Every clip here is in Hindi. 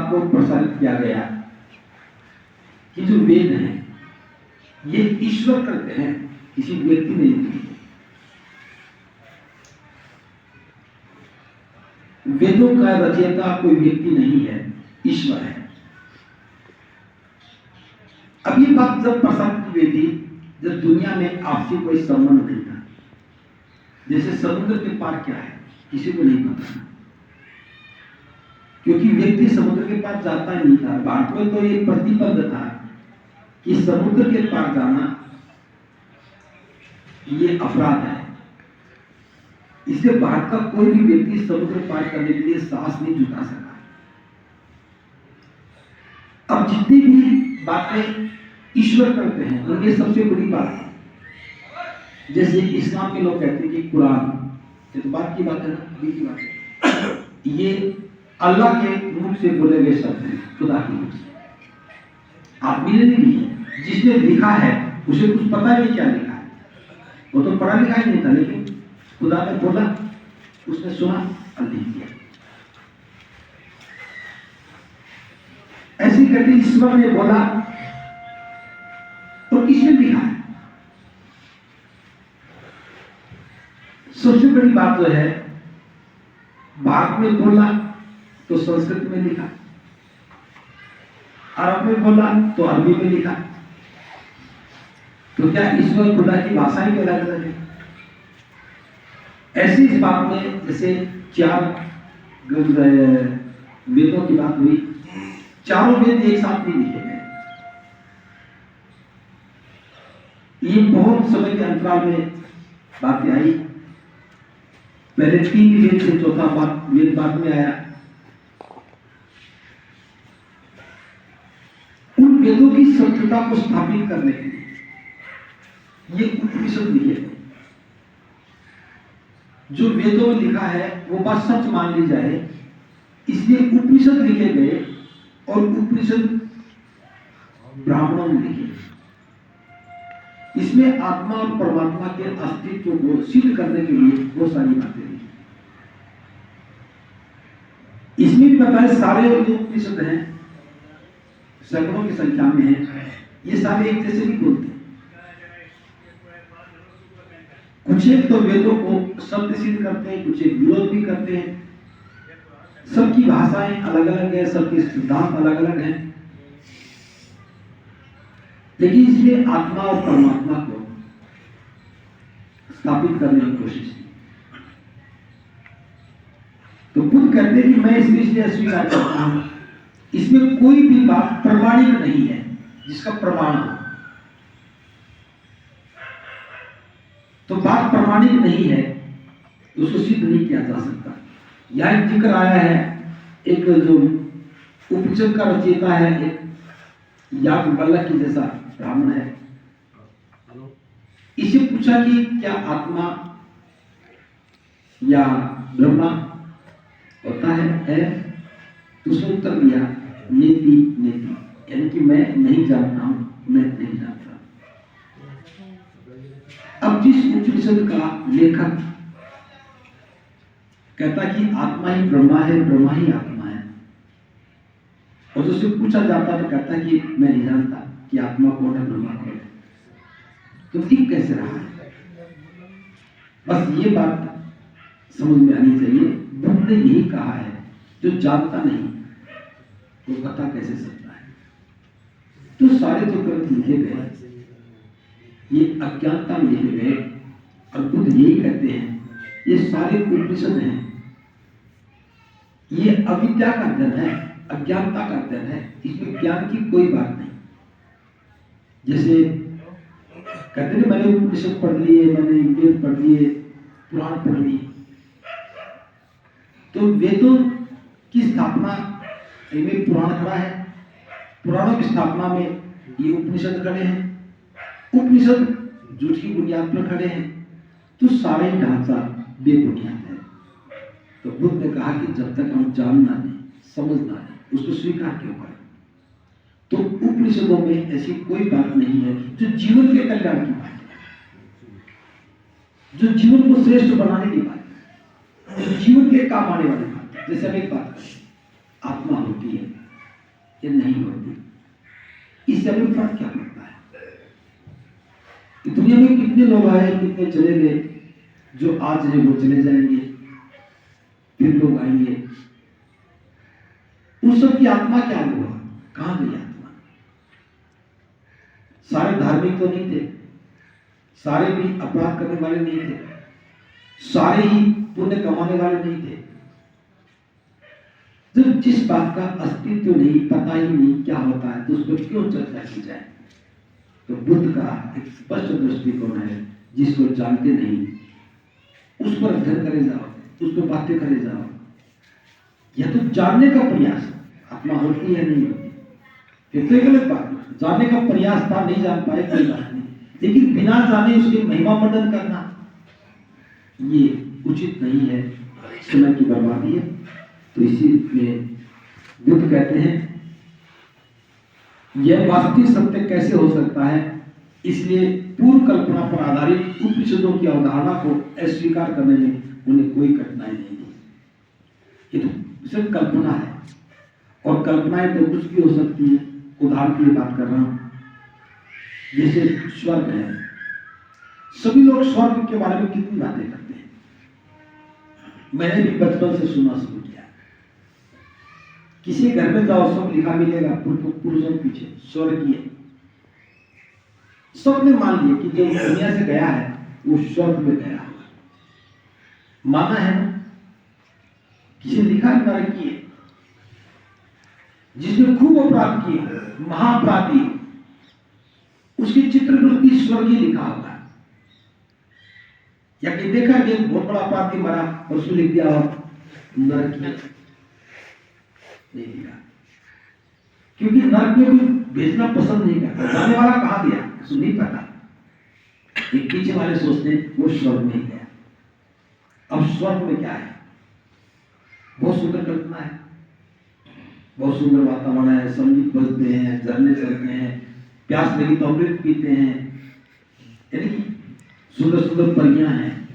बात को प्रसारित किया गया कि जो वेद हैं ये ईश्वर करते हैं, किसी व्यक्ति ने नहीं किए। वेदों का रचयिता कोई व्यक्ति नहीं है, ईश्वर है। अब ये बात जब प्रसारित की गई थी, जब दुनिया में आपसी कोई संबंध नहीं था, जैसे समुद्र के पार क्या है किसी को नहीं पता, क्योंकि व्यक्ति समुद्र के पार जाता ही नहीं था। भारत में तो ये प्रतिबद्ध था कि समुद्र के पार जाना ये अपराध है, इसलिए भारत का कोई भी व्यक्ति समुद्र पार करने के लिए साहस नहीं जुटा सका। अब जितनी भी बातें ईश्वर करते हैं उनकी सबसे बड़ी बात है, जैसे इस्लाम के लोग कहते हैं कि कुरान, ये तो बात की बात है ना, अभी की बात है, ये अल्लाह के मुख से बोले गए शब्द हैं, खुदा के मुख से। आदमी ने नहीं लिखे, जिसने लिखा है उसे कुछ पता नहीं क्या लिखा है, वो तो पढ़ा लिखा ही नहीं था, लेकिन खुदा ने बोला, उसने सुना और लिख दिया। ऐसे करके ईश्वर ने बोला तो किसने लिखा है? सबसे बड़ी बात जो है, भारत में बोला तो संस्कृत में लिखा, अरब में बोला तो अरबी में लिखा। तो क्या ईश्वर खुदा की भाषाएं भी अलग अलग है? ऐसी इस बात में जैसे 4 वेदों की बात हुई, चारों वेद एक साथ नहीं लिखे गए। ये बहुत समय के अंतराल में बातें आई, पहले 3 वेद से चौथा वेद बाद में आया। उन वेदों की सत्यता को स्थापित करने के लिए ये उपनिषद लिखे गए। जो वेदों में लिखा है वो बात सच मान ली जाए, इसलिए उपनिषद लिखे गए, और उपनिषद ब्राह्मणों ने लिखे। इसमें आत्मा और परमात्मा के अस्तित्व को सिद्ध करने के लिए बहुत सारी बातें लिखी। इसमें भी बताया सारे जो उपनिषद हैं, सैकड़ों की संख्या में है, ये सारे एक जैसे नहीं बोलते। कुछ एक तो वेदों को सत्य सिद्ध करते हैं, कुछ एक विरोध भी करते हैं। सबकी भाषाएं अलग अलग है, सबके सिद्धांत अलग अलग हैं, लेकिन इसमें आत्मा और परमात्मा को स्थापित करने की कोशिश की। तो बुद्ध कहते हैं कि मैं इसको इसलिए अस्वीकार करता हूं, इसमें कोई भी बात प्रमाणिक नहीं है जिसका प्रमाण हो। तो बात प्रमाणिक नहीं है, उसको सिद्ध नहीं किया जा सकता। यह एक जिक्र आया है, एक जो उपनिषद का रचयिता है, एक याज्ञवल्क्य की जैसा ब्राह्मण है, इसे पूछा कि क्या आत्मा या ब्रह्मा होता है? तो उसने उत्तर दिया, नेति नेति, यानी कि मैं नहीं जानता हूं, मैं नहीं जानता। अब जिस उपनिषद का लेखक कहता कि आत्मा ही ब्रह्मा है, ब्रह्मा ही आत्मा है, और जो उससे पूछा जाता तो कहता कि मैं नहीं जानता कि आत्मा कौन है, ब्रह्मा कौन है, तो ठीक कैसे रहा है? बस ये बात समझ में आनी चाहिए। बुद्ध ने यही कहा है, जो जानता नहीं वो पता कैसे सकता है? तो सारे जो ग्रंथ लिखे गए ये अज्ञानता में लिखे गए, और बुद्ध यही कहते हैं ये सारे उपनिषद हैं, ये अविद्या का अध्ययन है, अज्ञानता का अध्ययन है, इसमें ज्ञान की कोई बात नहीं। जैसे कहते हैं मैंने उपनिषद पढ़ लिए, मैंने वेद पढ़ लिए, पुराण पढ़ लिए, तो वेदों की स्थापना में पुराण खड़ा है, पुराणों की स्थापना में ये उपनिषद खड़े हैं, उपनिषद झूठ की बुनियाद पर खड़े हैं, तो सारे ढांचा बेबुनियाद है। तो बुद्ध ने कहा कि जब तक हम जानना नहीं, समझना नहीं, उसको स्वीकार क्यों करें? तो उपनिषदों में ऐसी कोई बात नहीं है जो जीवन के कल्याण की बात है, जो जीवन को श्रेष्ठ बनाने की बात है, जो जीवन के काम आने वाली बात है। जैसे हम एक बात करें, आत्मा होती है, ये नहीं होती। इससे हमें फर्क क्या पड़ता है? दुनिया में कितने लोग आए, कितने चले गए, जो आज है वो चले जाएंगे, फिर लोग आएंगे। उस सब की आत्मा क्या हुआ? कहां गई आत्मा? सारे धार्मिक तो नहीं थे, सारे भी अपराध करने वाले नहीं थे, सारे ही पुण्य कमाने वाले नहीं थे। तो जिस बात का अस्तित्व नहीं, पता ही नहीं क्या होता है, तो उस पर क्यों चर्चा की जाए? तो बुद्ध का एक स्पष्ट दृष्टिकोण है, जिसको जानते नहीं उस पर अध्ययन करे जाओ, उस पर बातें करे जाओ। यह तो जानने का प्रयास, आत्मा होती है नहीं होती, फिर तो एक अलग बात। जानने का प्रयास था, नहीं जान पाए कोई बात नहीं, लेकिन बिना जाने उसकी महिमा मंडन करना ये उचित नहीं है, समय की बर्बादी है। तो इसी में बुद्ध कहते हैं यह वास्तविक सत्य कैसे हो सकता है, इसलिए पूर्व कल्पना पर आधारित उपनिषदों की अवधारणा को अस्वीकार करने में उन्हें कोई कठिनाई नहीं थी। ये तो सिर्फ कल्पना है, और कल्पनाएं तो कुछ भी हो सकती है। उदाहरण के लिए बात कर रहा हूं, जैसे स्वर्ग है। सभी लोग स्वर्ग के बारे में कितनी बातें करते हैं। मैंने भी बचपन से सुना शुरू किया। किसी घर में जाओ, सब लिखा मिलेगा पुरुषों के पीछे स्वर्गीय। सबने मान लिया कि जो दुनिया से गया है वो स्वर्ग में गया होगा, माना है ना। किसी ने लिखा है कि जिसने खूब अपराध किए, महाअपराधी, उसकी चित्रवृत्ति स्वर्गीय लिखा होगा। या कि देखा कि बहुत बड़ा अपराधी मरा और उसने लिख दिया नरकीय, नहीं लिखा, क्योंकि नरक में कोई भेजना पसंद नहीं करता। जाने वाला कहां गया उसको नहीं पता, एक पीछे वाले सोचते वो स्वर्ग में गया। अब स्वर्ग में क्या है? बहुत सुंदर कल्पना है, बहुत सुंदर वातावरण है, संगीत बजते हैं, झरने चलते हैं, प्यास लगी तो अमृत पीते हैं, यानी कि सुंदर सुंदर परियां हैं।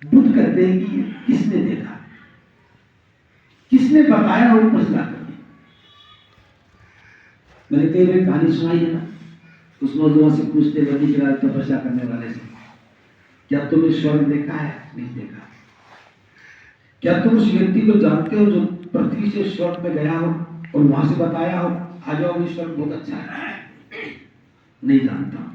बुद्ध कहते हैं कि किसने देखा, किसने बताया ऊपर से लाकर? मैंने कई बार कहानी सुनाई है ना, उस नौजवान से पूछते नदी किनारे तपस्या करने वाले से, क्या तुमने स्वर्ग देखा है? नहीं देखा। क्या तुम उस व्यक्ति को जानते हो जो पृथ्वी से स्वर्ग में गया हो और वहां से बताया हो आ जाओ स्वर्ग बहुत अच्छा है? नहीं जानता।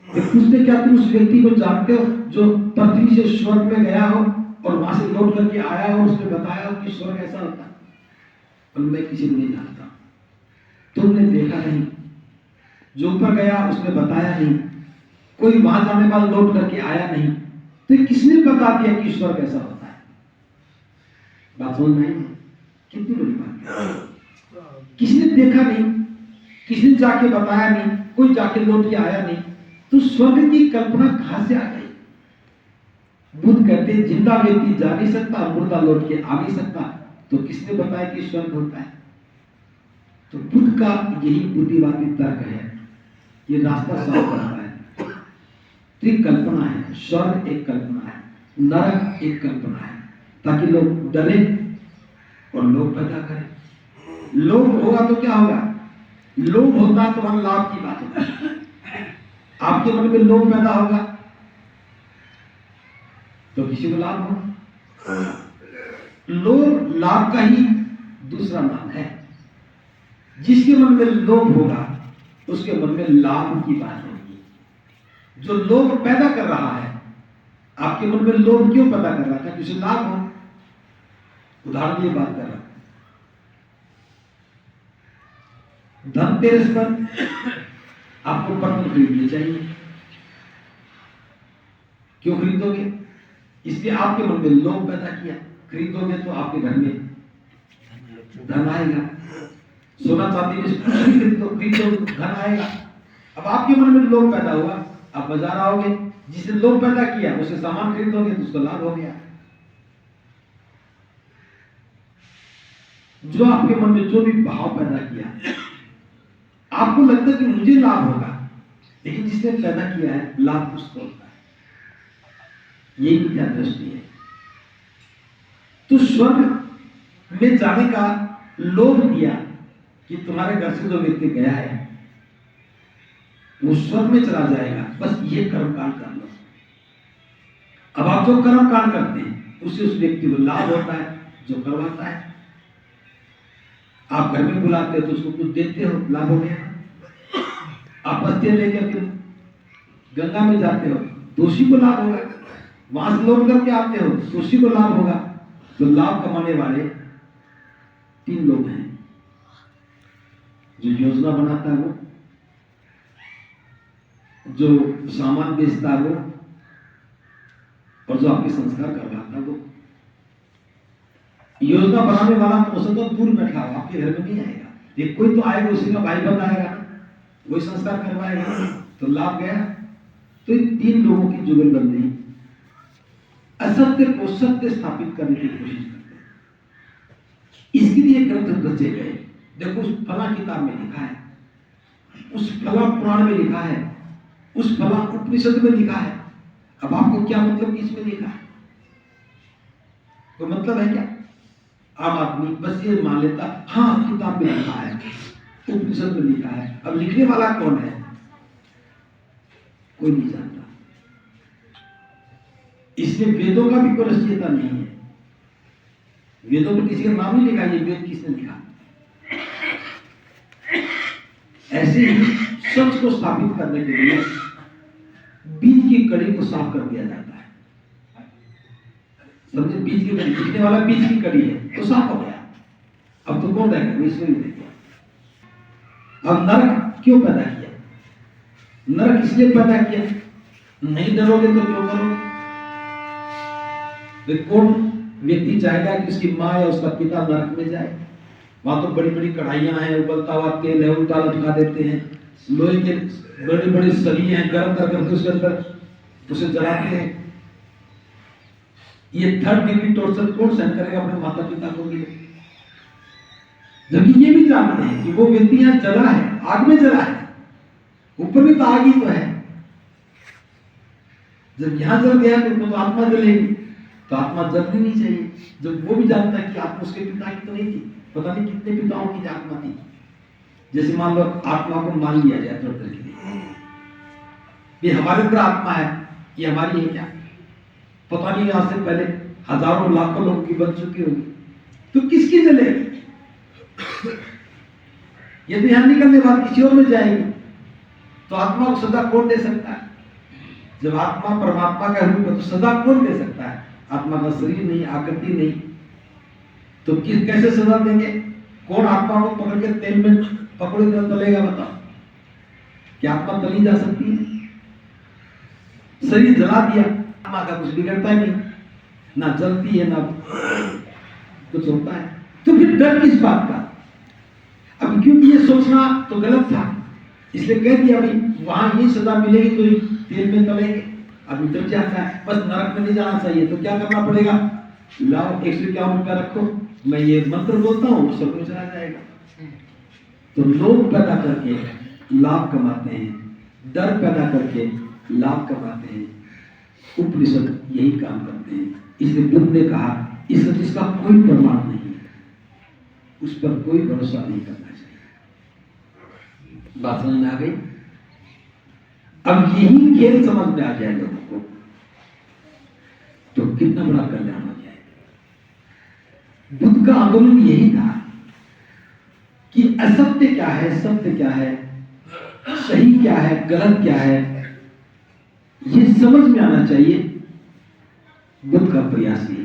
पूछते क्या तुम उस व्यक्ति को जानते हो जो पृथ्वी से स्वर्ग में गया हो और वहां से लौट करके आया हो, उसने बताया हो कि स्वर्ग ऐसा होता है? और मैं किसी को नहीं जानता। तुमने देखा नहीं, जो ऊपर गया उसने बताया नहीं, कोई वहां जाने वाला लौट करके आया नहीं, तो किसने बता दिया कि स्वर्ग ऐसा होता है? बात समझ में आई? कितनी बड़ी बात है। किसने देखा नहीं, किसने जाके बताया नहीं, कोई जाके लौट के आया नहीं, तो स्वर्ग की कल्पना कहां से आ गई? बुद्ध कहते हैं जिंदा व्यक्ति जा नहीं सकता, मुर्दा लौट के आ नहीं सकता, तो किसने बताया कि स्वर्ग होता है? तो बुद्ध का यही बुद्धिवादी तर्क है, ये रास्ता साफ करता है। त्रिकल्पना है, स्वर्ग एक कल्पना है, नरक एक कल्पना है, ताकि लोग डरे और लोग पैदा करें। लोभ होगा तो क्या होगा? लोभ होता तो हम लाभ की बात होगी। आपके मन में लोभ पैदा होगा तो किसी को लाभ होगा। लोभ लाभ का ही दूसरा नाम है। जिसके मन में लोभ होगा उसके मन में लाभ की बात होगी। जो लोभ पैदा कर रहा है, आपके मन में लोभ क्यों पैदा कर रहा था? कि उसे लाभ हो। उदाहरण के लिए बात कर रहा हूं, धनतेरस पर आपको पत्नी खरीदनी चाहिए। क्यों खरीदोगे? इसलिए आपके मन में लोभ पैदा किया। खरीदोगे तो आपके घर में धन आएगा। सोना चांदी में कुछ भी खरीदो धन आएगा। अब आपके मन में लोभ पैदा हुआ, आप बाजार आओगे, जिसने लोभ पैदा किया उसे सामान खरीदोगे तो उसको लाभ हो गया। जो आपके मन में जो भी भाव पैदा किया, आपको लगता है कि मुझे लाभ होगा, लेकिन जिसने पैदा किया है लाभ उसको होता है। यही क्या दृष्टि है। तो स्वर्ग में जाने का लोभ दिया कि तुम्हारे घर से जो व्यक्ति गया है वो स्वर्ग में चला जाएगा, बस ये कर्म कांड कर लो। अब आप जो कर्म कांड करते हैं उससे उस व्यक्ति को लाभ होता है जो करवाता है। आप घर में बुलाते हो तो उसको कुछ देते हो, लाभ हो गया। आप बस्ते लेकर के गंगा में जाते हो तो उसी को लाभ होगा। वहां से लौट करके आते हो तो उसी को लाभ होगा। तो लाभ कमाने वाले 3 लोग हैं, जो योजना बनाता है वो, जो सामान बेचता है वो, और जो आपके संस्कार करवाता है वो। योजना बनाने वाला तो उससे तो दूर बैठा हो, आपके घर में नहीं आएगा। ये कोई तो आएगा, उसी का भाई बंद आएगा, वही संस्कार करवाएगा, तो लाभ गया। तो इन 3 लोगों की जुगलबंदी असत्य को सत्य स्थापित करने की कोशिश करते हैं। इसके लिए ग्रंथ रचे गए। देखो उस फला किताब में लिखा है, उस फला पुराण में लिखा है, उस फला उपनिषद में लिखा है। अब आपको क्या मतलब कि इसमें लिखा है? कोई मतलब है क्या? आम आदमी बस ये मान लेता, हाँ किताब में लिखा है, उपनिषद में लिखा है। अब लिखने वाला कौन है? कोई नहीं जानता। इसमें वेदों का भी कोई रचयिता नहीं है। वेदों में किसी का नाम नहीं लिखा, ये वेद किसने लिखा? ऐसे ही सच को स्थापित करने के लिए बीज की कड़ी को साफ कर दिया जाता है। समझे? बीज की कड़ी, लिखने वाला बीज की कड़ी है तो साफ हो गया। अब तो कौन रहेगा? ईश्वर ही रहेगा। अब नरक क्यों पैदा किया? नरक इसलिए पैदा किया, नहीं डरोगे तो क्यों करोगे? कौन व्यक्ति चाहेगा कि उसकी माँ या उसका पिता नरक में जाए? वहां तो बड़ी बड़ी कढ़ाइयां हैं, उबलता हुआ तेल है, उल्टा लटका देते हैं, लोहे के बड़ी बड़ी सरिये हैं, गर्म कर करके उसके अंदर उसे जलाते हैं। ये 3rd डिग्री टॉर्चर कौन सहन करेगा अपने माता पिता को भी? जबकि ये भी जानते हैं कि वो व्यक्ति यहाँ जला है, आग में जला है, ऊपर भी तो आग ही तो है। जब यहां जल गया तो आत्मा जलेगी, तो आत्मा जलनी नहीं चाहिए। जब वो भी जानता है कि आत्मा उसके पिता की तो नहीं थी, पता नहीं कितने पिताओं की आत्मा थी। जैसे मान लो आत्मा को मान लिया जाए थोड़ी देर के लिए, ये हमारे अंदर आत्मा है, ये हमारी है क्या? पता नहीं आज से पहले हजारों लाखों लोगों की बन चुकी होगी, तो किसकी जलेगी? यदि यहां निकलने बाद किसी और में जाएगी तो आत्मा को सजा कौन दे सकता है? जब आत्मा परमात्मा का रूप है तो सजा कौन दे सकता है? आत्मा का शरीर नहीं, आकृति नहीं, तो किस कैसे सजा देंगे? कौन आत्मा को पकड़ के तेल में पकड़े तलेगा? बताओ, क्या आत्मा तली जा सकती है? शरीर जला दिया, आत्मा का कुछ बिगड़ता नहीं, ना जलती है ना कुछ होता है, तो फिर डर किस बात का? अब क्योंकि ये सोचना तो गलत था, इसलिए कह दिया भाई वहां ये सजा मिलेगी तो तेल में तलेंगे। अभी डर जाता है, बस नरक में नहीं जाना चाहिए, तो क्या करना पड़ेगा? लाओ 151 रुपया रखो, मैं ये मंत्र बोलता हूँ, वो सब में चला जाएगा। तो लोभ पैदा करके लाभ कमाते हैं, डर पैदा करके लाभ कमाते हैं। उपनिषद यही काम करते हैं। इसलिए बुद्ध ने कहा इसका कोई प्रमाण नहीं है, उस पर कोई भरोसा नहीं करना चाहिए। बात समझ में आ गई? अब यही खेल समझ में आ जाए लोगों को तो कितना बड़ा कल्याण हो जाए। बुद्ध का आंदोलन यही था कि असत्य क्या है, सत्य क्या है, सही क्या है, गलत क्या है, ये समझ में आना चाहिए। बुद्ध का प्रयास ये